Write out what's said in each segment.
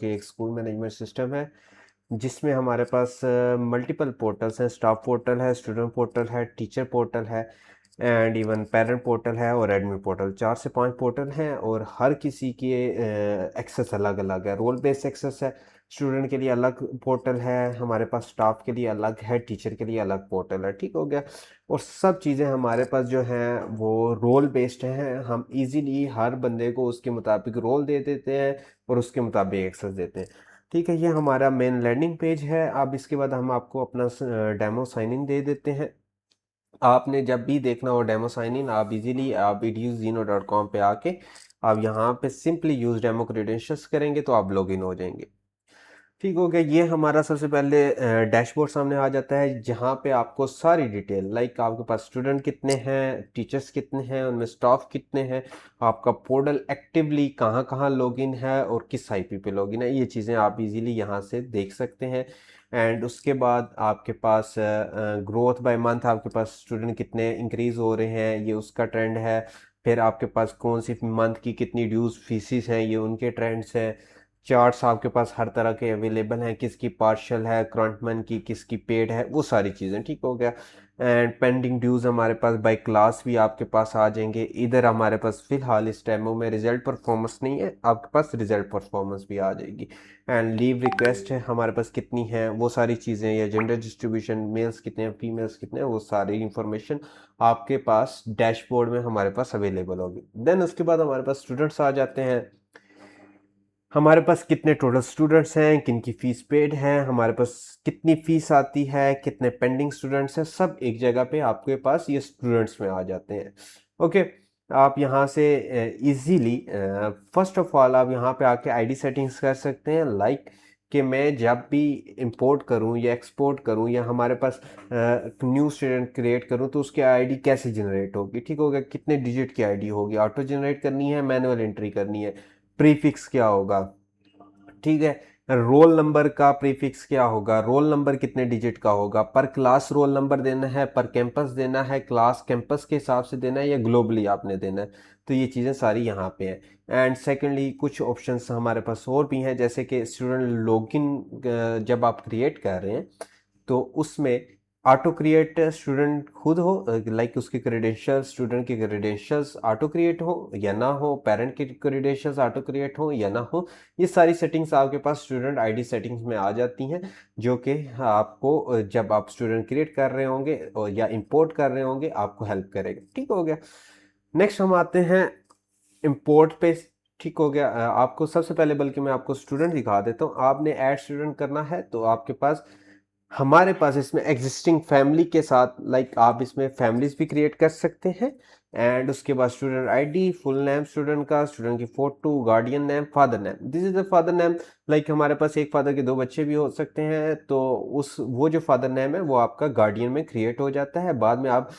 के एक school management system है जिसमें हमारे पास मल्टीपल पोर्टल्स हैं। स्टाफ पोर्टल है, स्टूडेंट पोर्टल है, टीचर पोर्टल है एंड इवन पेरेंट पोर्टल है और एडमिन पोर्टल। 4 से 5 पोर्टल हैं और हर किसी की एक्सेस अलग अलग है। रोल बेस्ड एक्सेस है, स्टूडेंट के लिए अलग पोर्टल है, हमारे पास स्टाफ के लिए अलग है, टीचर के लिए अलग पोर्टल है। ठीक हो गया। और सब चीज़ें हमारे पास जो हैं वो रोल बेस्ड हैं। हम इजीली हर बंदे को उसके मुताबिक रोल दे देते हैं और उसके मुताबिक एक्सेस देते हैं। ठीक है, ये हमारा मेन लैंडिंग पेज है। अब इसके बाद हम आपको अपना डेमो साइन इन दे देते हैं। आपने जब भी देखना हो डेमो साइन इन, आप इजीली आप eduzino.com पे आके आप यहाँ पे सिंपली यूज डेमो क्रेडेंशियल्स करेंगे तो आप लॉगिन हो जाएंगे। ठीक हो गया। ये हमारा सबसे पहले डैशबोर्ड सामने आ जाता है जहाँ पे आपको सारी डिटेल लाइक आपके पास स्टूडेंट कितने हैं, टीचर्स कितने हैं, उनमें स्टाफ कितने हैं, आपका पोर्टल एक्टिवली कहाँ कहाँ लॉगिन है और किस आईपी पे लॉगिन है, ये चीज़ें आप इजीली यहाँ से देख सकते हैं। एंड उसके बाद आपके पास ग्रोथ बाय मंथ, आपके पास स्टूडेंट कितने इंक्रीज हो रहे हैं ये उसका ट्रेंड है। फिर आपके पास कौन सी मंथ की कितनी ड्यूज फीसिस हैं ये उनके ट्रेंड्स हैं। चार्ट्स आपके पास हर तरह के अवेलेबल हैं, किसकी पार्शियल है, करंट मंथ की किसकी पेड है, वो सारी चीज़ें। ठीक हो गया। एंड पेंडिंग ड्यूज हमारे पास बाय क्लास भी आपके पास आ जाएंगे। इधर हमारे पास फिलहाल इस डेमो में रिजल्ट परफॉर्मेंस नहीं है, आपके पास रिजल्ट परफॉर्मेंस भी आ जाएगी। एंड लीव रिक्वेस्ट है हमारे पास कितनी है वो सारी चीज़ें, या जेंडर डिस्ट्रीब्यूशन, मेल्स कितने हैं फीमेल्स कितने हैं, वो सारी इंफॉर्मेशन आपके पास डैशबोर्ड में हमारे पास अवेलेबल होगी। देन उसके बाद हमारे पास स्टूडेंट्स आ जाते हैं। हमारे पास कितने टोटल स्टूडेंट्स हैं, किन की फीस पेड है, हमारे पास कितनी फीस आती है, कितने पेंडिंग स्टूडेंट्स हैं, सब एक जगह पे आपके पास ये स्टूडेंट्स में आ जाते हैं। ओके। आप यहाँ से इजीली फर्स्ट ऑफ ऑल आप यहाँ पे आके आईडी सेटिंग्स कर सकते हैं। लाइक कि मैं जब भी इंपोर्ट करूँ या एक्सपोर्ट करूँ या हमारे पास न्यू स्टूडेंट क्रिएट करूँ तो उसकी आईडी कैसे जनरेट होगी। ठीक होगा, कितने डिजिट की आईडी होगी, ऑटो जनरेट करनी है, मैनुअल एंट्री करनी है, प्रीफिक्स क्या होगा। ठीक है, रोल नंबर का प्रीफिक्स क्या होगा, रोल नंबर कितने डिजिट का होगा, पर क्लास रोल नंबर देना है, पर कैंपस देना है, क्लास कैंपस के हिसाब से देना है या ग्लोबली आपने देना है। तो ये चीज़ें सारी यहाँ पे हैं। एंड सेकेंडली कुछ ऑप्शंस हमारे पास और भी हैं, जैसे कि स्टूडेंट लॉगिन जब आप क्रिएट कर रहे हैं तो उसमें ऑटो क्रिएट स्टूडेंट खुद हो, लाइक उसके क्रेडेंशियल्स, स्टूडेंट के क्रेडेंशियल्स ऑटो क्रिएट हो या ना हो, पेरेंट के क्रेडेंशियल्स ऑटो क्रिएट हो या ना हो, ये सारी सेटिंग्स आपके पास स्टूडेंट आईडी सेटिंग्स में आ जाती हैं, जो कि आपको जब आप स्टूडेंट क्रिएट कर रहे होंगे या इंपोर्ट कर रहे होंगे आपको हेल्प करेगा। ठीक हो गया। नेक्स्ट हम आते हैं इंपोर्ट पे। ठीक हो गया। आपको सबसे पहले बल्कि मैं आपको स्टूडेंट दिखा देता हूँ। आपने ऐड स्टूडेंट करना है तो आपके पास हमारे पास इसमें एग्जिस्टिंग फैमिली के साथ लाइक आप इसमें फैमिलीज भी क्रिएट कर सकते हैं। एंड उसके बाद student ID, full name student का, स्टूडेंट की photo, guardian name, father name, this is the father name. Like हमारे पास एक फादर के 2 बच्चे भी हो सकते हैं तो उस वो जो फादर नेम है वो आपका गार्डियन में क्रिएट हो जाता है। बाद में आप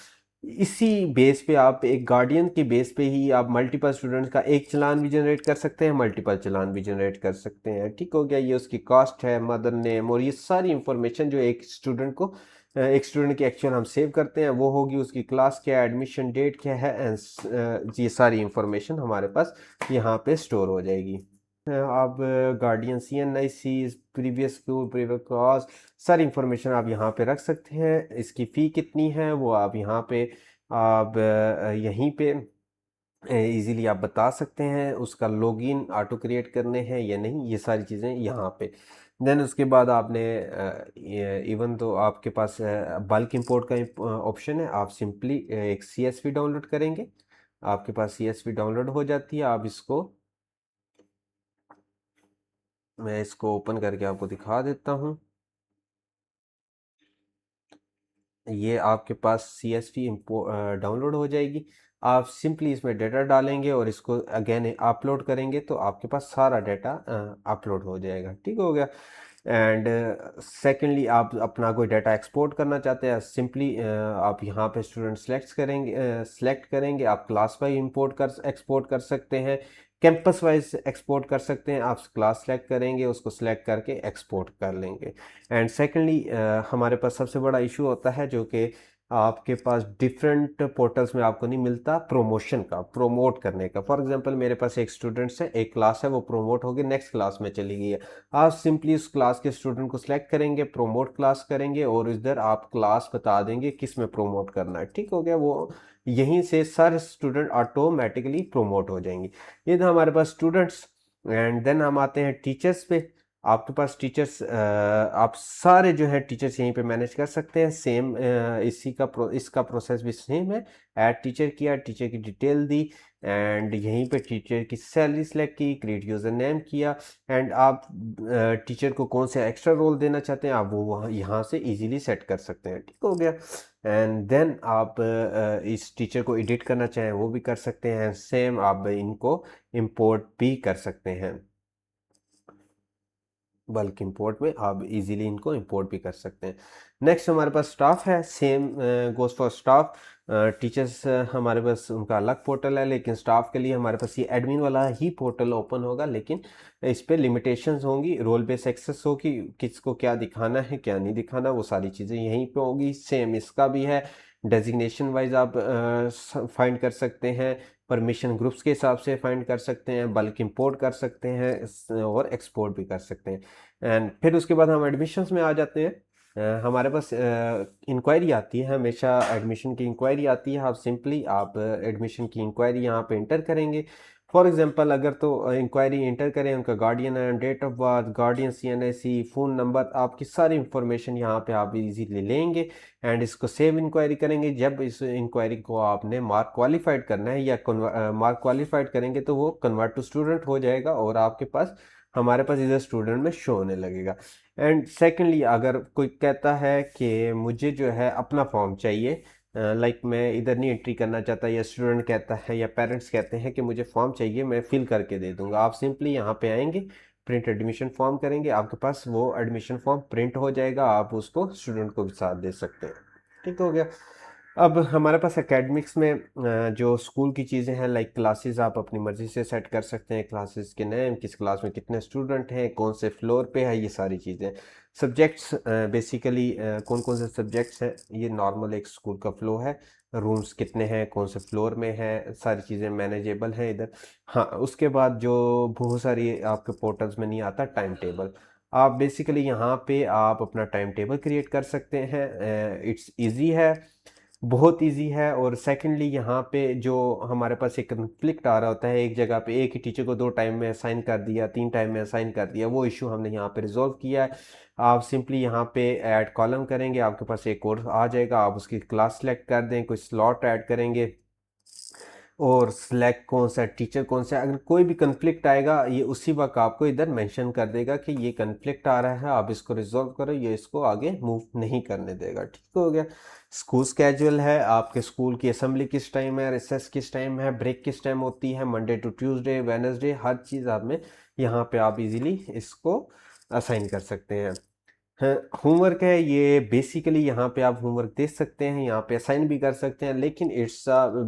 इसी बेस पे आप एक गार्डियन के बेस पे ही आप मल्टीपल स्टूडेंट्स का एक चालान भी जनरेट कर सकते हैं, मल्टीपल चालान भी जनरेट कर सकते हैं। ठीक हो गया। ये उसकी कास्ट है, मदर नेम और ये सारी इंफॉर्मेशन जो एक स्टूडेंट को एक स्टूडेंट की एक्चुअल हम सेव करते हैं वो होगी, उसकी क्लास क्या है, एडमिशन डेट क्या है एंड ये सारी इंफॉर्मेशन हमारे पास यहाँ पे स्टोर हो जाएगी। आप guardian CNIC, previous school, previous class, सारी इंफॉर्मेशन आप यहाँ पे रख सकते हैं। इसकी फ़ी कितनी है वो आप यहाँ पे आप यहीं पे इजीली आप बता सकते हैं। उसका लॉगिन ऑटो क्रिएट करने हैं या नहीं, ये सारी चीज़ें यहाँ पे। देन उसके बाद आपने इवन तो आपके पास बल्क इंपोर्ट का ऑप्शन है, आप सिंपली एक CSV डाउनलोड करेंगे, आपके पास CSV डाउनलोड हो जाती है। आप इसको, मैं इसको ओपन करके आपको दिखा देता हूँ। ये आपके पास CSV डाउनलोड हो जाएगी। आप सिंपली इसमें डेटा डालेंगे और इसको अगेन अपलोड करेंगे तो आपके पास सारा डेटा अपलोड हो जाएगा। ठीक हो गया। एंड सेकेंडली आप अपना कोई डाटा एक्सपोर्ट करना चाहते हैं, सिंपली आप यहाँ पे स्टूडेंट सेलेक्ट करेंगे, आप क्लास वाइज इंपोर्ट कर एक्सपोर्ट कर सकते हैं, कैंपस वाइज एक्सपोर्ट कर सकते हैं। आप क्लास सेलेक्ट करेंगे, उसको सेलेक्ट करके एक्सपोर्ट कर लेंगे। एंड सेकेंडली हमारे पास सबसे बड़ा इशू होता है जो कि आपके पास डिफरेंट पोर्टल्स में आपको नहीं मिलता प्रमोशन का, प्रोमोट करने का। फॉर एग्जांपल मेरे पास एक स्टूडेंट्स है, एक क्लास है, वो प्रोमोट होगी नेक्स्ट क्लास में चली गई है। आप सिंपली उस क्लास के स्टूडेंट को सिलेक्ट करेंगे, प्रोमोट क्लास करेंगे और इधर आप क्लास बता देंगे किस में प्रोमोट करना है। ठीक हो गया, वो यहीं से सारे स्टूडेंट ऑटोमेटिकली प्रोमोट हो जाएंगे। ये था हमारे पास स्टूडेंट्स। एंड देन हम आते हैं टीचर्स पे। आपके पास टीचर्स, आप सारे जो है टीचर्स यहीं पे मैनेज कर सकते हैं। सेम इसका प्रोसेस भी सेम है। ऐड टीचर किया, टीचर की डिटेल दी एंड यहीं पे टीचर की सैलरी सेलेक्ट की, क्रिएट यूज़र नेम किया एंड आप टीचर को कौन से एक्स्ट्रा रोल देना चाहते हैं आप वो वहाँ यहाँ से इजीली सेट कर सकते हैं। ठीक हो गया। एंड देन आप इस टीचर को एडिट करना चाहें वो भी कर सकते हैं। सेम आप इनको इंपोर्ट भी कर सकते हैं। बल्क इंपोर्ट में आप इजीली इनको इंपोर्ट भी कर सकते हैं। नेक्स्ट हमारे पास स्टाफ है। Same goes for staff. Teachers हमारे पास उनका अलग पोर्टल है, लेकिन स्टाफ के लिए हमारे पास ये एडमिन वाला ही पोर्टल ओपन होगा, लेकिन इस पे लिमिटेशंस होंगी, रोल बेस एक्सेस होगी, किसको क्या दिखाना है क्या नहीं दिखाना वो सारी चीज़ें यहीं पे होगी। सेम इसका भी है। डेजिग्नेशन वाइज आप फाइंड कर सकते हैं, परमिशन ग्रुप्स के हिसाब से फाइंड कर सकते हैं, बल्क इंपोर्ट कर सकते हैं और एक्सपोर्ट भी कर सकते हैं। एंड फिर उसके बाद हम एडमिशन्स में आ जाते हैं। हमारे पास इंक्वायरी आती है, हमेशा एडमिशन की इंक्वायरी आती है। आप सिंपली आप एडमिशन की इंक्वायरी यहाँ पे इंटर करेंगे। फॉर एग्जांपल अगर तो इंक्वायरी इंटर करें, उनका गार्डियन है, date of birth, guardian CNIC, phone number, आपकी सारी इंफॉर्मेशन यहाँ पे आप इजीली लेंगे एंड इसको सेव इंक्वायरी करेंगे। जब इस इंक्वायरी को आपने मार्क क्वालिफाइड करना है या मार्क क्वालिफाइड करेंगे तो वो कन्वर्ट टू स्टूडेंट हो जाएगा और आपके पास हमारे पास इधर स्टूडेंट में शो होने लगेगा। एंड सेकेंडली अगर कोई कहता है कि मुझे जो है अपना फॉर्म चाहिए, लाइक मैं इधर नहीं एंट्री करना चाहता, या स्टूडेंट कहता है या पेरेंट्स कहते हैं कि मुझे फॉर्म चाहिए मैं फिल करके दे दूंगा, आप सिंपली यहाँ पे आएंगे, प्रिंट एडमिशन फॉर्म करेंगे, आपके पास वो एडमिशन फॉर्म प्रिंट हो जाएगा, आप उसको स्टूडेंट को भी साथ दे सकते हैं। ठीक हो गया। अब हमारे पास एकेडमिक्स में जो स्कूल की चीज़ें हैं, लाइक क्लासेस आप अपनी मर्ज़ी से सेट कर सकते हैं, क्लासेस के नेम, किस क्लास में कितने स्टूडेंट हैं, कौन से फ्लोर पे है, ये सारी चीज़ें। सब्जेक्ट्स बेसिकली कौन कौन से सब्जेक्ट्स हैं, ये नॉर्मल एक स्कूल का फ्लो है। रूम्स कितने हैं, कौन से फ्लोर में है, सारी चीज़ें मैनेजेबल हैं इधर। हाँ, उसके बाद जो बहुत सारी आपके पोर्टल्स में नहीं आता, टाइम टेबल। आप बेसिकली यहाँ पे आप अपना टाइम टेबल क्रिएट कर सकते हैं। इट्स इजी है, बहुत इजी है। और सेकंडली यहाँ पे जो हमारे पास एक कन्फ्लिक्ट आ रहा होता है, एक जगह पे एक ही टीचर को 2 टाइम में असाइन कर दिया, 3 टाइम में असाइन कर दिया, वो इशू हमने यहाँ पे रिजॉल्व किया है। आप सिंपली यहाँ पे ऐड कॉलम करेंगे, आपके पास एक कोर्स आ जाएगा, आप उसकी क्लास सेलेक्ट कर दें, कुछ स्लॉट ऐड करेंगे और सिलेक्ट कौन सा टीचर कौन सा, अगर कोई भी कन्फ्लिक्ट आएगा ये उसी वक्त आपको इधर मेंशन कर देगा कि ये कन्फ्लिक्ट आ रहा है, आप इसको रिजॉल्व करो, ये इसको आगे मूव नहीं करने देगा। ठीक हो गया। स्कूल स्केजुअल है, आपके स्कूल की असेंबली किस टाइम है, रिसेस किस टाइम है, ब्रेक किस टाइम होती है, मंडे टू ट्यूसडे, वेडनेसडे, हर चीज़ आप में यहाँ पे आप इजीली इसको असाइन कर सकते हैं। हाँ, होमवर्क है ये बेसिकली यहाँ पे आप होमवर्क दे सकते हैं, यहाँ पे असाइन भी कर सकते हैं, लेकिन it's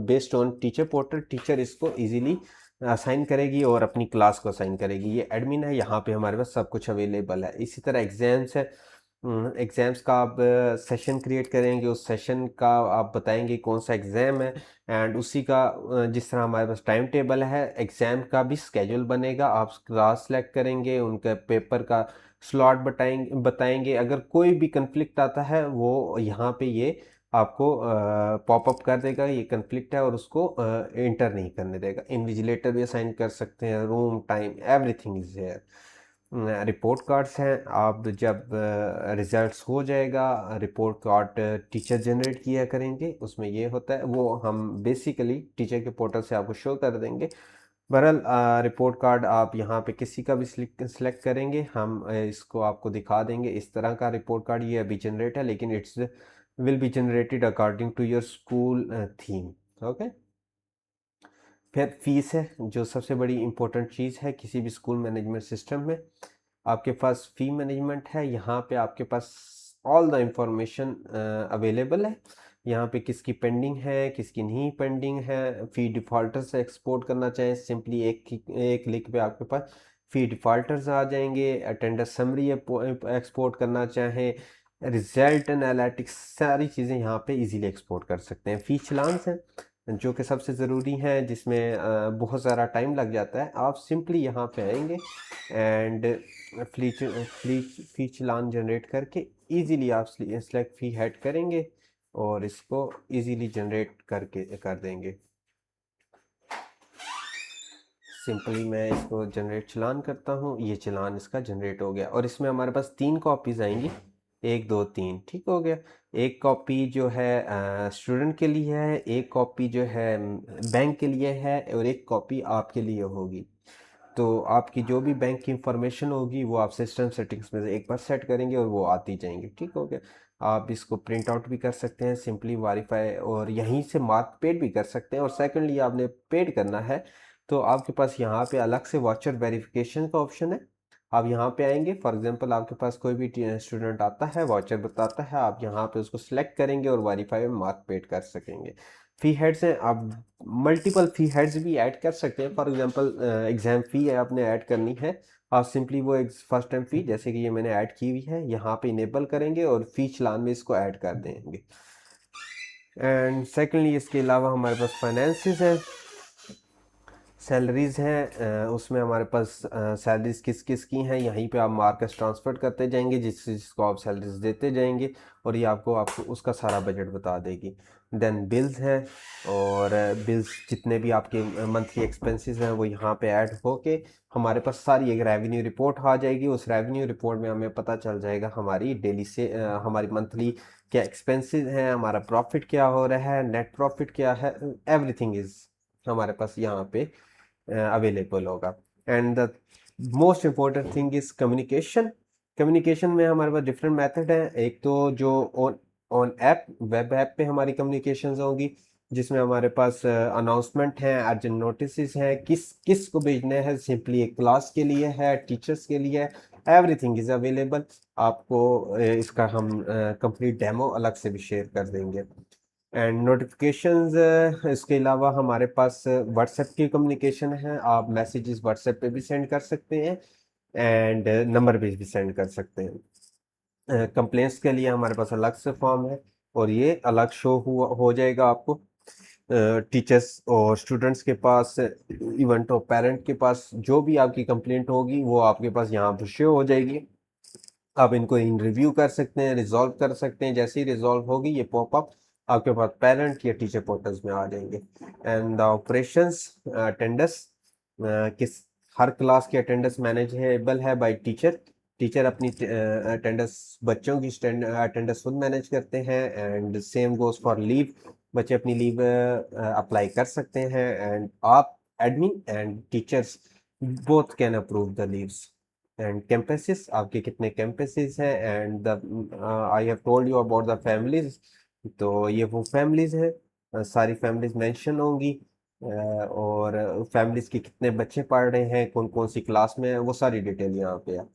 based on teacher portal. Teacher इसको इजीली असाइन करेगी और अपनी क्लास को असाइन करेगी। ये एडमिन है, यहाँ पे हमारे पास सब कुछ अवेलेबल है। इसी तरह एग्जाम्स है। एग्ज़ाम्स का आप सेशन क्रिएट करेंगे, उस सेशन का आप बताएंगे कौन सा एग्ज़ाम है एंड उसी का जिस तरह हमारे पास टाइम टेबल है, एग्ज़ाम का भी स्केड्यूल बनेगा। आप क्लास सेलेक्ट करेंगे, उनके पेपर का स्लॉट बताएंगे। अगर कोई भी कन्फ्लिक्ट आता है वो यहाँ पे ये आपको पॉपअप कर देगा, ये कन्फ्लिक्ट है, और उसको इंटर नहीं करने देगा। इन्विजिलेटर भी असाइन कर सकते हैं, room, time, everything is here. Report cards हैं, आप जब रिजल्ट्स हो जाएगा, रिपोर्ट कार्ड टीचर जनरेट किया करेंगे, उसमें ये होता है, वो हम बेसिकली टीचर के पोर्टल से आपको शो कर देंगे। बहरहाल रिपोर्ट कार्ड आप यहाँ पे किसी का भी सिलेक्ट करेंगे, हम इसको आपको दिखा देंगे। इस तरह का रिपोर्ट कार्ड ये अभी जनरेट है, लेकिन it's will be generated according to your school theme. Okay. फिर फीस है, जो सबसे बड़ी इंपॉर्टेंट चीज़ है किसी भी स्कूल मैनेजमेंट सिस्टम में। आपके पास फी मैनेजमेंट है, यहाँ पे आपके पास ऑल द इंफॉर्मेशन अवेलेबल है। यहाँ पे किसकी पेंडिंग है, किसकी नहीं पेंडिंग है। फी डिफ़ॉल्टर्स से एक्सपोर्ट करना चाहें, सिंपली एक क्लिक पे आपके पास फी डिफ़ॉल्टर्स आ जाएंगे। अटेंडेंस समरी एक्सपोर्ट करना चाहें, रिजल्ट एनालिटिक्स सारी चीज़ें यहाँ पे इजीली एक्सपोर्ट कर सकते हैं। फीचलांस हैं जो कि सबसे ज़रूरी हैं, जिसमें बहुत ज़्यादा टाइम लग जाता है। आप सिंपली यहाँ पे आएंगे एंड फीचलान जनरेट करके इजीली आप सिलेक्ट फी हेड करेंगे और इसको इजीली जनरेट करके कर देंगे। सिंपली मैं इसको जनरेट चलान करता हूँ, ये चलान इसका जनरेट हो गया और इसमें हमारे पास 3 कॉपीज आएंगी, 1 2 3, ठीक हो गया। एक कॉपी जो है स्टूडेंट के लिए है, एक कॉपी जो है बैंक के लिए है और एक कॉपी आपके लिए होगी। तो आपकी जो भी बैंक की इंफॉर्मेशन होगी वो आप सिस्टम सेटिंग्स में से एक बार सेट करेंगे और वो आती जाएंगी, ठीक हो गया। आप इसको प्रिंट आउट भी कर सकते हैं सिंपली वेरीफाई, और यहीं से मार्क पेड भी कर सकते हैं। और सेकंडली आपने पेड करना है तो आपके पास यहाँ पे अलग से वाचर वेरिफिकेशन का ऑप्शन है। आप यहाँ पे आएंगे, फॉर एग्जांपल आपके पास कोई भी स्टूडेंट आता है, वाचर बताता है, आप यहाँ पे उसको सिलेक्ट करेंगे और वेरीफाई में मार्क पेड कर सकेंगे। फी हेड्स हैं, आप मल्टीपल फी हेड्स भी ऐड कर सकते हैं। फॉर एग्जांपल एग्जाम फी है आपने ऐड करनी है, आप सिंपली वो एक फर्स्ट टाइम फी जैसे कि ये मैंने ऐड की हुई है यहाँ पे इनेबल करेंगे और फी चलान में इसको ऐड कर देंगे। एंड सेकेंडली इसके अलावा हमारे पास फाइनेंसिस है, सैलरीज हैं, उसमें हमारे पास सैलरीज किस किस की हैं यहीं पे आप मार्कस ट्रांसफर करते जाएंगे, जिसको आप सैलरीज देते जाएंगे और ये आपको उसका सारा बजट बता देगी। देन बिल्स हैं, और बिल्स जितने भी आपके मंथली एक्सपेंसेस हैं वो यहाँ पे ऐड होके हमारे पास सारी एक रेवेन्यू रिपोर्ट आ जाएगी। उस रेवेन्यू रिपोर्ट में हमें पता चल जाएगा हमारी डेली से हमारी मंथली क्या एक्सपेंसेस हैं, हमारा प्रॉफिट क्या हो रहा है, नेट प्रॉफिट क्या है, एवरीथिंग इज हमारे पास यहाँ पे अवेलेबल होगा। And the most important thing is communication. Communication में हमारे पास डिफरेंट मेथड है। एक तो जो on on app web app पे हमारी कम्युनिकेशंस होगी, जिसमें हमारे पास अनाउंसमेंट हैं, अर्जेंट नोटिस हैं, किस किस को भेजने हैं, सिंपली एक क्लास के लिए है, टीचर्स के लिए, एवरीथिंग इज अवेलेबल। आपको इसका हम कंप्लीट डेमो अलग से भी शेयर कर देंगे। एंड नोटिफिकेशंस, इसके अलावा हमारे पास व्हाट्सएप की कम्युनिकेशन है, आप मैसेजेस व्हाट्सएप पे भी सेंड कर सकते हैं एंड नंबर पे भी सेंड कर सकते हैं। कंप्लेंट्स के लिए हमारे पास अलग से फॉर्म है और ये अलग शो हुआ हो जाएगा आपको टीचर्स और स्टूडेंट्स के पास, इवन तो पेरेंट के पास जो भी आपकी कंप्लेंट होगी वो आपके पास यहाँ पर शो हो जाएगी। आप इनको इन रिव्यू कर सकते हैं, रिजॉल्व कर सकते हैं। जैसे ही रिजॉल्व होगी ये पॉपअप आपके पास पेरेंट या टीचर पोर्टल्स में आ जाएंगे। एंड द ऑपरेशंस अटेंडेंस, किस हर क्लास की अटेंडेंस मैनेजेबल है बाय टीचर। टीचर अपनी अटेंडेंस बच्चों की अटेंडेंस खुद मैनेज करते हैं। And same goes for leave, बच्चे अपनी लीव अप्लाई कर सकते हैं एंड आप admin and teachers both can approve the leaves. And campuses, आपके कितने कैंपसेस हैं, and the I have told you about the families. तो ये वो फैमिलीज हैं, सारी फैमिलीज मेंशन होंगी, और फैमिलीज के कितने बच्चे पढ़ रहे हैं, कौन कौन सी क्लास में है, वो सारी डिटेल यहाँ पे है।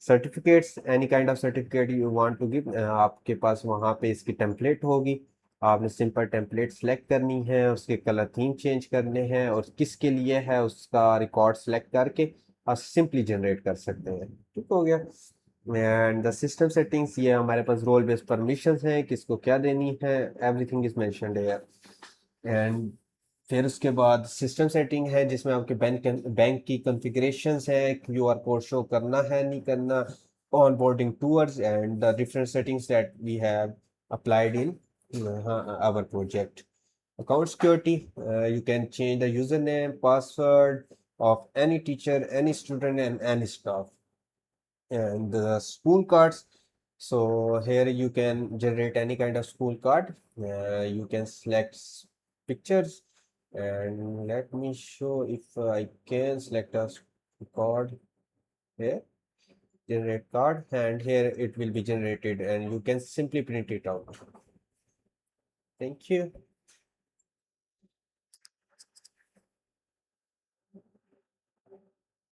Certificates, any kind of certificate you want to give, आपके पास वहाँ पे इसकी टेम्पलेट होगी। आपने सिंपल टेम्पलेट सेलेक्ट करनी है, उसके कलर थीम चेंज करने हैं और किसके लिए है उसका रिकॉर्ड सेलेक्ट करके आप सिंपली जनरेट कर सकते हैं, ठीक हो गया। एंड द सिस्टम सेटिंग्स, ये हमारे पास रोल बेस्ड परमिशंस हैं, किसको क्या देनी है, everything is mentioned here. And फिर उसके बाद सिस्टम सेटिंग है जिसमें आपके बैंक की कॉन्फ़िगरेशंस है, क्यूआर कोड शो करना है नहीं करना, onboarding tours and the different settings that we have applied in our project. Account security, you can change the username, password of any teacher, any student, and any staff. And the school cards, so here you can generate any kind of school card. You can select pictures, and let me show if I can select a card here, generate card, and here it will be generated and you can simply print it out. Thank you.